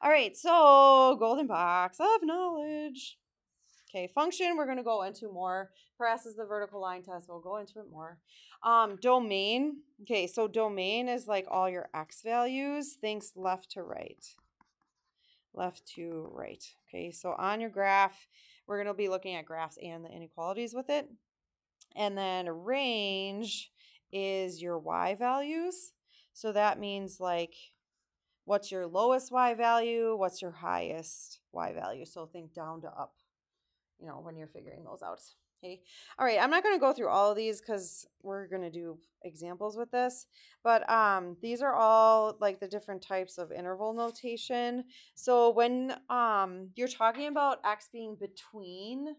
All right, so golden box of knowledge. Okay, function, we're going to go into more. Press is the vertical line test. We'll go into it more. Domain. Okay, so domain is like all your x values. Thinks left to right. Left to right. Okay, so on your graph, we're going to be looking at graphs and the inequalities with it. And then range is your y values. So that means like what's your lowest y value, what's your highest y value. So think down to up, when you're figuring those out. Okay. All right. I'm not going to go through all of these because we're going to do examples with this, but these are all like the different types of interval notation. So when you're talking about x being between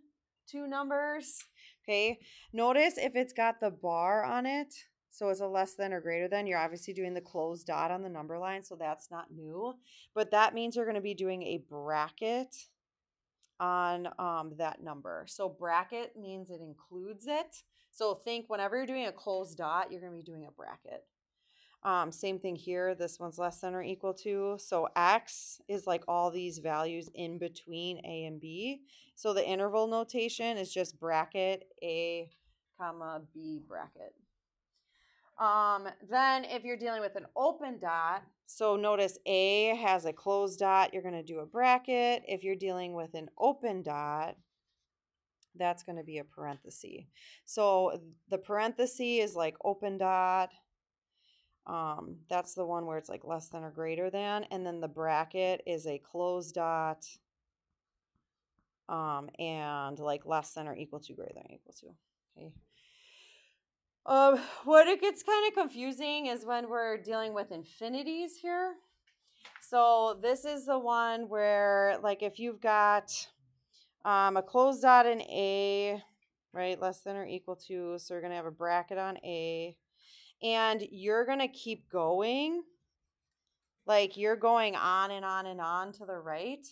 two numbers, okay, notice if it's got the bar on it. So it's a less than or greater than, you're obviously doing the closed dot on the number line. So that's not new, but that means you're going to be doing a bracket on that number. So bracket means it includes it. So think whenever you're doing a closed dot, you're going to be doing a bracket. Same thing here. This one's less than or equal to. So x is like all these values in between a and b. So the interval notation is just bracket a comma b bracket. Then if you're dealing with an open dot, so notice A has a closed dot, you're going to do a bracket. If you're dealing with an open dot, that's going to be a parenthesis. So the parenthesis is like open dot. That's the one where it's like less than or greater than. And then the bracket is a closed dot. And like less than or equal to, greater than or equal to. Okay. What it gets kind of confusing is when we're dealing with infinities here. So this is the one where, like, if you've got a closed dot in A, right, less than or equal to, so you're going to have a bracket on A, and you're going to keep going, like you're going on and on and on to the right.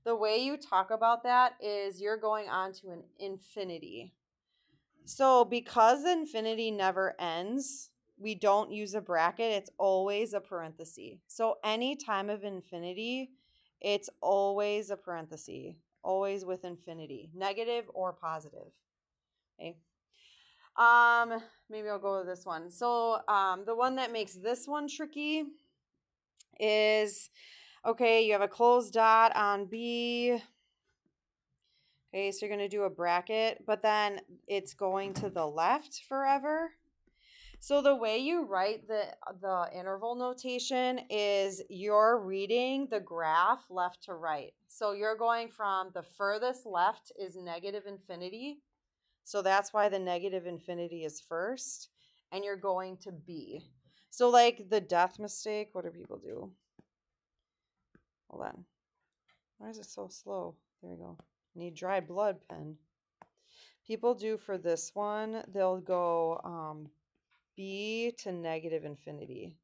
The way you talk about that is you're going on to an infinity. So because infinity never ends, we don't use a bracket. It's always a parenthesis. So any time of infinity, it's always a parenthesis, always with infinity, negative or positive. Okay. Maybe I'll go with this one. So the one that makes this one tricky is, okay, you have a closed dot on B. Okay, so you're going to do a bracket, but then it's going to the left forever. So the way you write the interval notation is you're reading the graph left to right. So you're going from the furthest left is negative infinity. So that's why the negative infinity is first. And you're going to B. So like the death mistake, what do people do? Hold on. Why is it so slow? There we go. Need dried blood pen. People do for this one, they'll go B to negative infinity.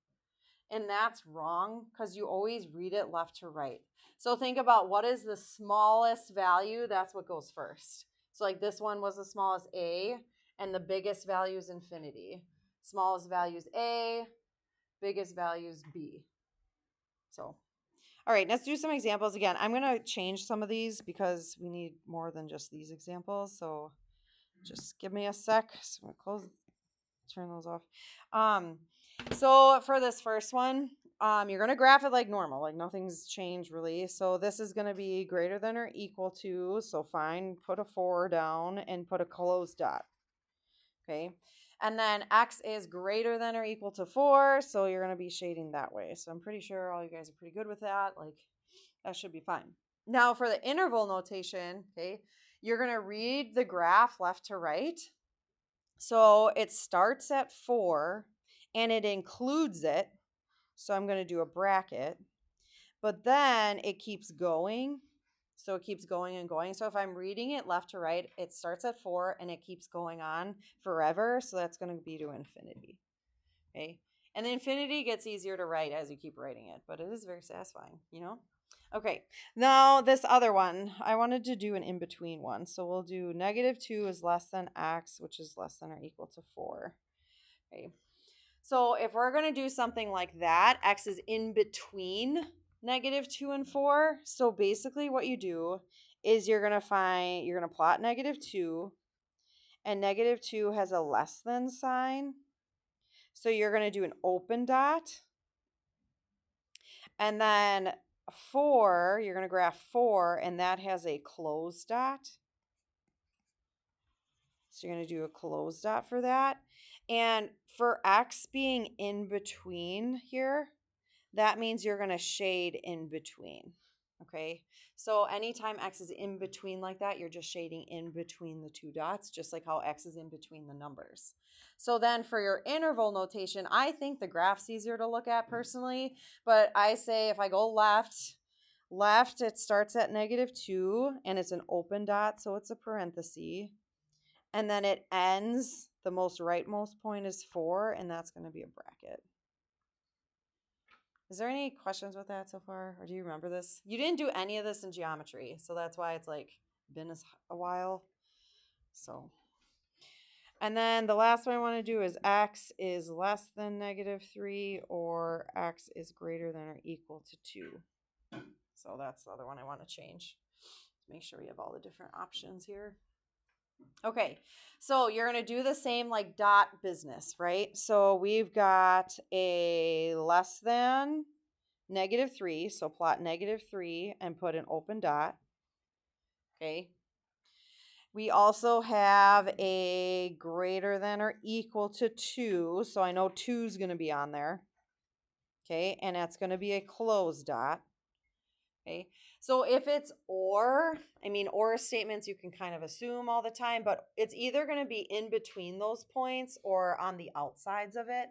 And that's wrong because you always read it left to right. So think about what is the smallest value. That's what goes first. So like this one was the smallest A and the biggest value is infinity. Smallest value is A, biggest value is B. So, all right, let's do some examples again. I'm going to change some of these because we need more than just these examples. So just give me a sec. So I'm going to turn those off. So for this first one, you're going to graph it like normal, like nothing's changed really. So this is going to be greater than or equal to, so fine, put a 4 down and put a closed dot. Okay. And then x is greater than or equal to 4, so you're going to be shading that way. So I'm pretty sure all you guys are pretty good with that. Like that should be fine. Now for the interval notation, okay, you're going to read the graph left to right. So it starts at 4 and it includes it. So I'm going to do a bracket, but then it keeps going. So it keeps going and going. So if I'm reading it left to right, it starts at 4 and it keeps going on forever. So that's going to be to infinity. Okay. And the infinity gets easier to write as you keep writing it, but it is very satisfying, Okay, now this other one, I wanted to do an in-between one. So we'll do -2 is less than x, which is less than or equal to 4. Okay, so if we're going to do something like that, x is in between -2 and 4. So basically what you do is you're going to plot -2, and -2 has a less than sign. So you're going to do an open dot. And then 4, you're going to graph 4, and that has a closed dot. So you're going to do a closed dot for that. And for X being in between here, that means you're going to shade in between. Okay, so anytime X is in between like that, you're just shading in between the two dots, just like how X is in between the numbers. So then for your interval notation, I think the graph's easier to look at personally, but I say if I go left, it starts at -2 and it's an open dot, so it's a parenthesis. And then it ends, the most rightmost point is 4, and that's going to be a bracket. Is there any questions with that so far? Or do you remember this? You didn't do any of this in geometry, so that's why it's like been a while. So, and then the last one I want to do is X is less than -3 or X is greater than or equal to 2. So that's the other one I want to change. Make sure we have all the different options here. Okay, so you're going to do the same like dot business, right? So we've got a less than -3, so plot -3 and put an open dot. Okay. We also have a greater than or equal to 2, so I know 2 is going to be on there. Okay, and that's going to be a closed dot. Okay, so if it's or statements you can kind of assume all the time, but it's either going to be in between those points or on the outsides of it.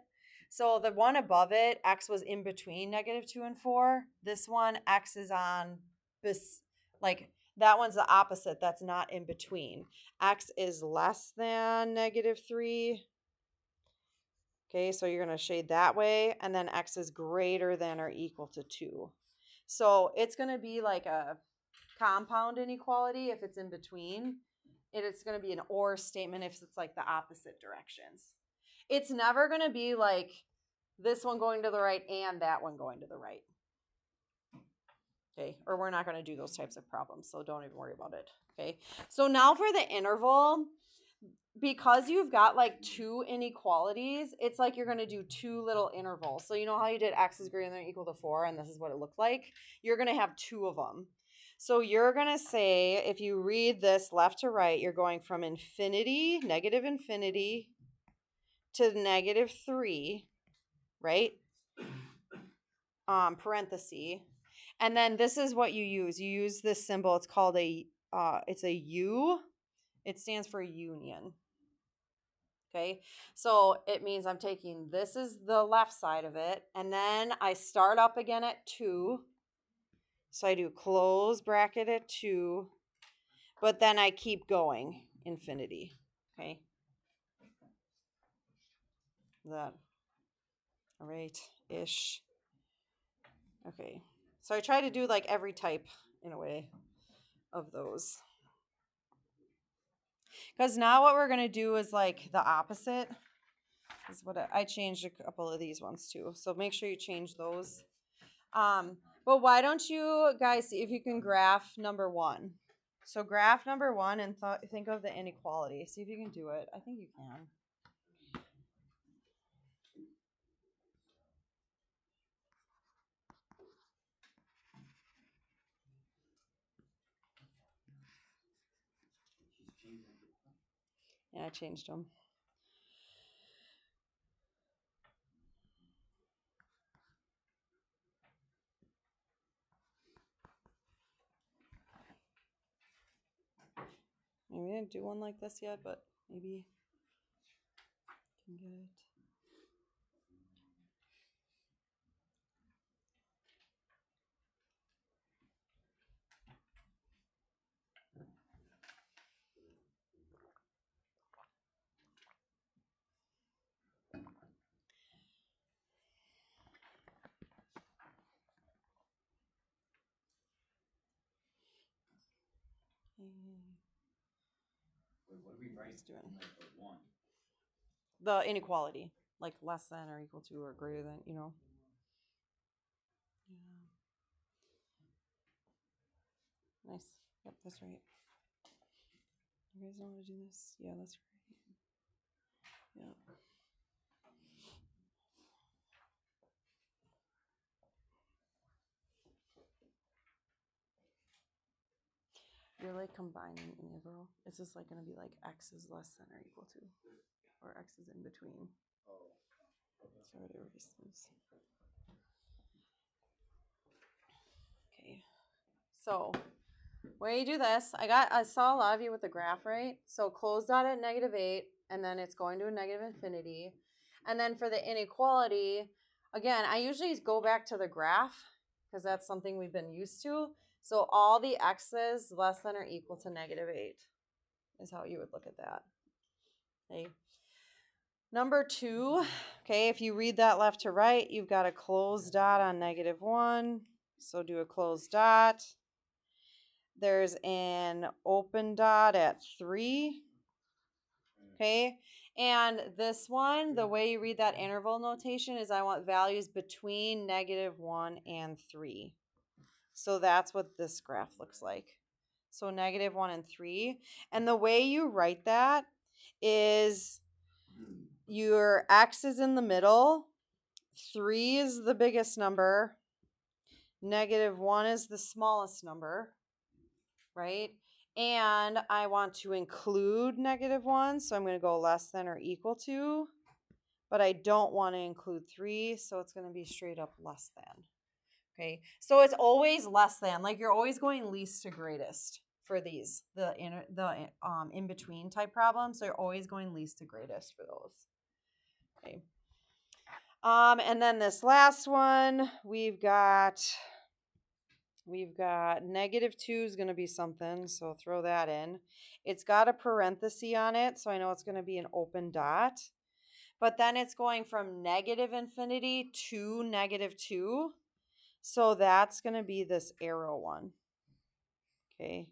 So the one above it, X was in between -2 and 4. This one, X is on this, like that one's the opposite. That's not in between. X is less than -3. Okay, so you're going to shade that way, and then X is greater than or equal to 2. So it's going to be like a compound inequality if it's in between. It's going to be an or statement if it's like the opposite directions. It's never going to be like this one going to the right and that one going to the right. Okay, or we're not going to do those types of problems, so don't even worry about it. Okay, so now for the interval, because you've got like 2 inequalities, it's like you're going to do 2 little intervals. So you know how you did X is greater than or equal to 4, and this is what it looked like? You're going to have 2 of them. So you're going to say, if you read this left to right, you're going from infinity, negative infinity, to -3, right? Parenthesis. And then this is what you use. You use this symbol. It's called it's a U. It stands for union. Okay, so it means I'm taking, this is the left side of it, and then I start up again at 2. So I do close bracket at 2, but then I keep going, infinity. Okay. That, all right-ish. Okay. So I try to do like every type in a way of those. Because now what we're going to do is like the opposite. Is what I changed a couple of these ones too. So make sure you change those. But why don't you guys see if you can graph number 1? So graph number 1 and think of the inequality. See if you can do it. I think you can. Yeah, I changed them. We didn't do one like this yet, but maybe can get it. What are we writing? The inequality, like less than or equal to or greater than, you know. Yeah. Nice. Yep, that's right. You guys know how to do this? Yeah, that's right. Yeah. You're like combining integral. It's just like going to be like x is less than or equal to, or x is in between. So I already erased this. Okay. So when you do this, I saw a lot of you with the graph, right? So close dot at -8, and then it's going to a negative infinity. And then for the inequality, again, I usually go back to the graph because that's something we've been used to. So all the x's less than or equal to -8 is how you would look at that. Okay. Number 2, okay, if you read that left to right, you've got a closed dot on -1. So do a closed dot. There's an open dot at 3. Okay. And this one, the way you read that interval notation is I want values between -1 and 3. So that's what this graph looks like. So -1 and 3. And the way you write that is your x is in the middle, 3 is the biggest number, -1 is the smallest number, right? And I want to include -1, so I'm going to go less than or equal to, but I don't want to include 3, so it's going to be straight up less than. Okay, so it's always less than, like you're always going least to greatest for these, the in between type problems. So you're always going least to greatest for those. Okay. And then this last one, we've got -2 is going to be something, so throw that in. It's got a parenthesis on it, so I know it's going to be an open dot. But then it's going from -infinity to -2. So that's going to be this arrow one. Okay.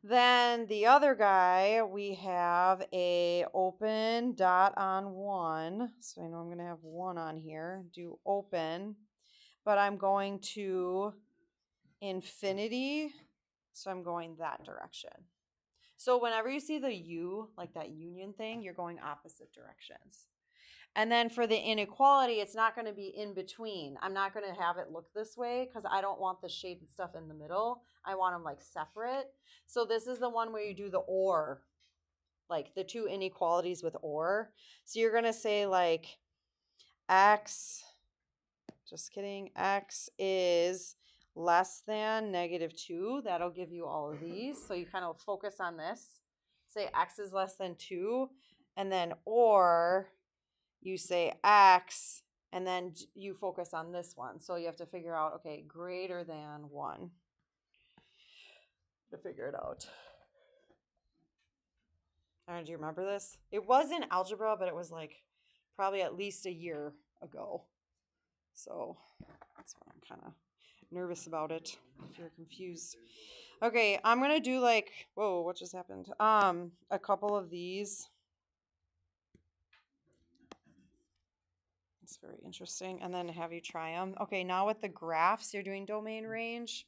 Then the other guy, we have a open dot on 1. So I know I'm going to have 1 on here. Do open. But I'm going to infinity. So I'm going that direction. So whenever you see the U, like that union thing, you're going opposite directions. And then for the inequality, it's not going to be in between. I'm not going to have it look this way because I don't want the shaded stuff in the middle. I want them like separate. So this is the one where you do the or, like the two inequalities with or. So you're going to say like x, just kidding, x is less than -2. That'll give you all of these. So you kind of focus on this. Say x is less than 2, and then or you say x, and then you focus on this one. So you have to figure out, okay, greater than 1 to figure it out. I don't know, do you remember this? It was in algebra, but it was like probably at least a year ago. So that's why I'm kind of nervous about it, if you're confused. Okay, I'm going to do like, whoa, what just happened? A couple of these. It's very interesting. And then have you try them. Okay, now with the graphs, you're doing domain range.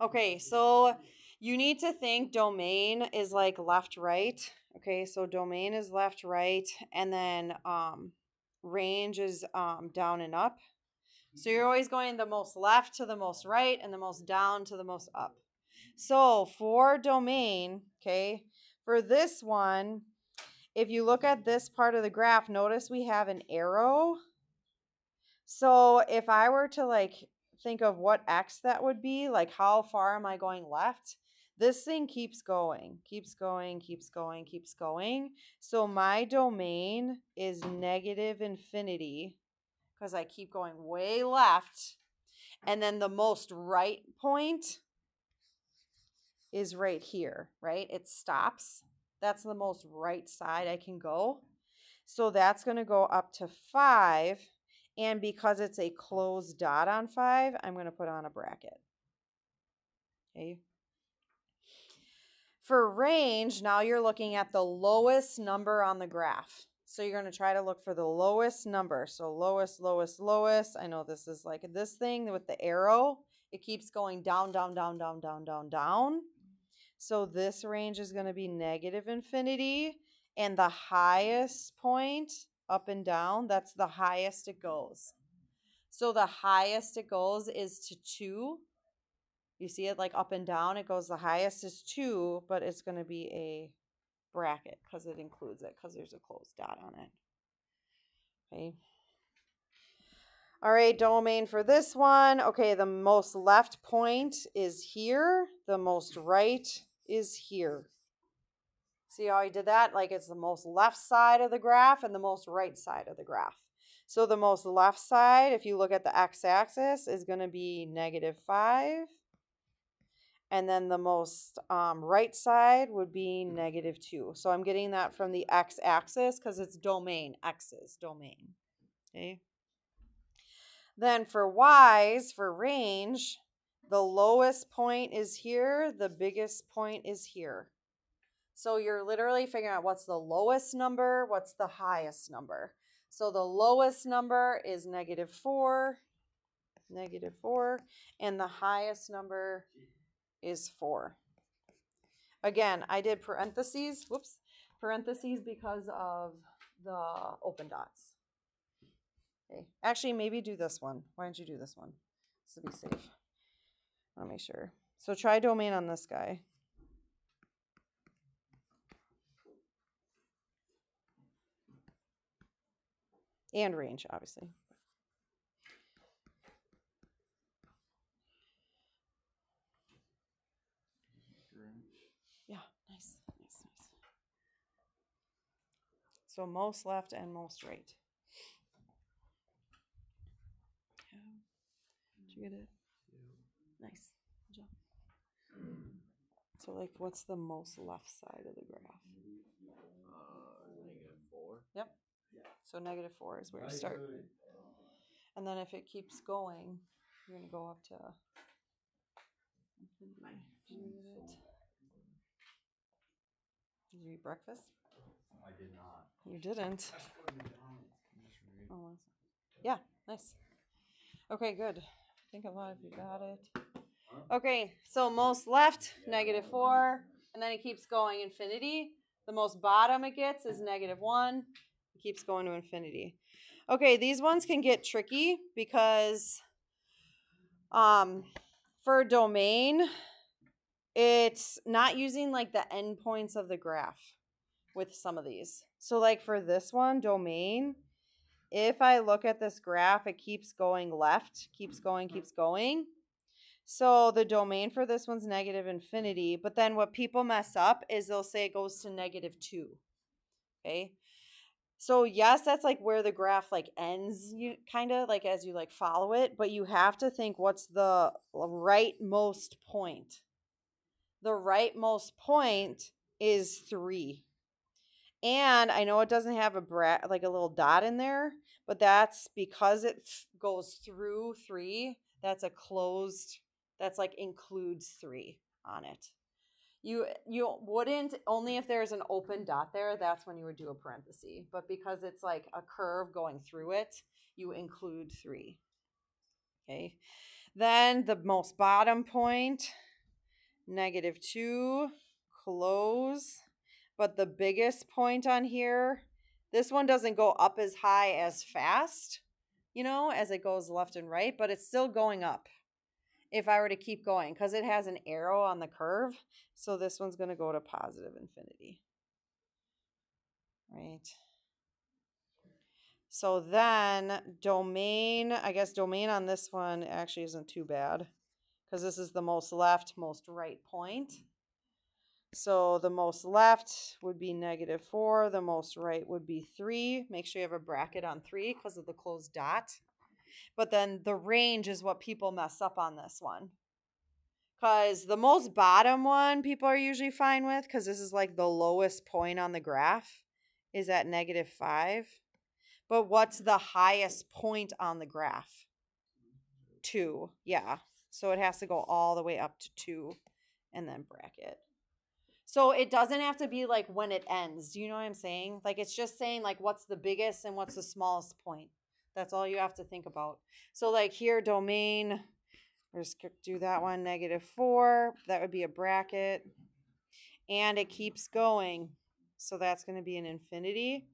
Okay, so you need to think domain is like left, right. Okay, so domain is left, right, and then range is down and up. So you're always going the most left to the most right and the most down to the most up. So for domain, okay, for this one, if you look at this part of the graph, notice we have an arrow. So if I were to like think of what x that would be, like how far am I going left? This thing keeps going, keeps going, keeps going, keeps going. So my domain is -infinity because I keep going way left. And then the most right point is right here, right? It stops. That's the most right side I can go. So that's going to go up to 5. And because it's a closed dot on 5, I'm going to put on a bracket. Okay. For range, now you're looking at the lowest number on the graph. So you're going to try to look for the lowest number. So lowest, lowest, lowest. I know this is like this thing with the arrow. It keeps going down, down, down, down, down, down, down. So this range is going to be negative infinity. And the highest point up and down, that's the highest it goes. So the highest it goes is to 2. You see it like up and down. It goes, the highest is 2, but it's going to be a bracket because it includes it because there's a closed dot on it. Okay. All right, domain for this one. Okay, the most left point is here. The most right is here. See how I did that? Like it's the most left side of the graph and the most right side of the graph. So the most left side, if you look at the x-axis, is going to be -5. And then the most right side would be -2. So I'm getting that from the x-axis because it's domain. X is domain. Okay. Then for y's, for range, the lowest point is here. The biggest point is here. So you're literally figuring out what's the lowest number, what's the highest number. So the lowest number is -4, and the highest number is 4. Again, I did parentheses, parentheses because of the open dots. Okay. Actually, maybe do this one. Why don't you do this one? This will be safe. I'll make sure. So try domain on this guy. And range, obviously. Yeah, nice. So most left and most right. Did you get it? Nice. Good job. So like what's the most left side of the graph? -4. Yep. So -4 is where you start. And then if it keeps going, you're going to go up to infinity. Did you get it? Did you eat breakfast? I did not. You didn't. Oh, yeah, nice. Okay, good. I think a lot of you got it. Okay, so most left, -4, and then it keeps going infinity. The most bottom it gets is -1. It keeps going to infinity. Okay, these ones can get tricky because for domain, it's not using like the endpoints of the graph with some of these. So like for this one, domain, if I look at this graph, it keeps going left, keeps going. So the domain for this one's negative infinity, but then what people mess up is they'll say it goes to -2. Okay. So yes, that's like where the graph like ends, you kind of like as you like follow it, but you have to think what's the rightmost point. The rightmost point is 3. And I know it doesn't have like a little dot in there, but that's because it goes through 3. That's a closed, that's like includes 3 on it. You wouldn't, only if there's an open dot there, that's when you would do a parenthesis. But because it's like a curve going through it, you include 3. Okay. Then the most bottom point, -2, close. But the biggest point on here, this one doesn't go up as high as fast, as it goes left and right, but it's still going up if I were to keep going because it has an arrow on the curve. So this one's going to go to positive infinity. Right. So then domain, I guess domain on this one actually isn't too bad because this is the most left, most right point. So the most left would be -4. The most right would be 3. Make sure you have a bracket on 3 because of the closed dot. But then the range is what people mess up on this one. Because the most bottom one people are usually fine with because this is like the lowest point on the graph is at -5. But what's the highest point on the graph? 2. Yeah. So it has to go all the way up to 2 and then bracket. So it doesn't have to be like when it ends. Do you know what I'm saying? Like it's just saying like what's the biggest and what's the smallest point. That's all you have to think about. So like here, domain Just do that one, -4. That would be a bracket. And it keeps going. So that's going to be an infinity.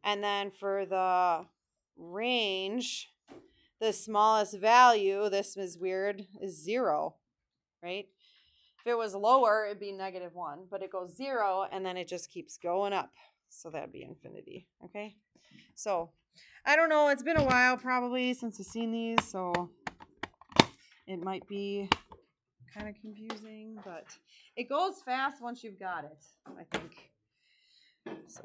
And then for the range, the smallest value, this is weird, is 0, right? If it was lower, it'd be -1, but it goes 0 and then it just keeps going up. So that'd be infinity, okay? So I don't know, it's been a while probably since I've seen these, so it might be kind of confusing, but it goes fast once you've got it, I think. So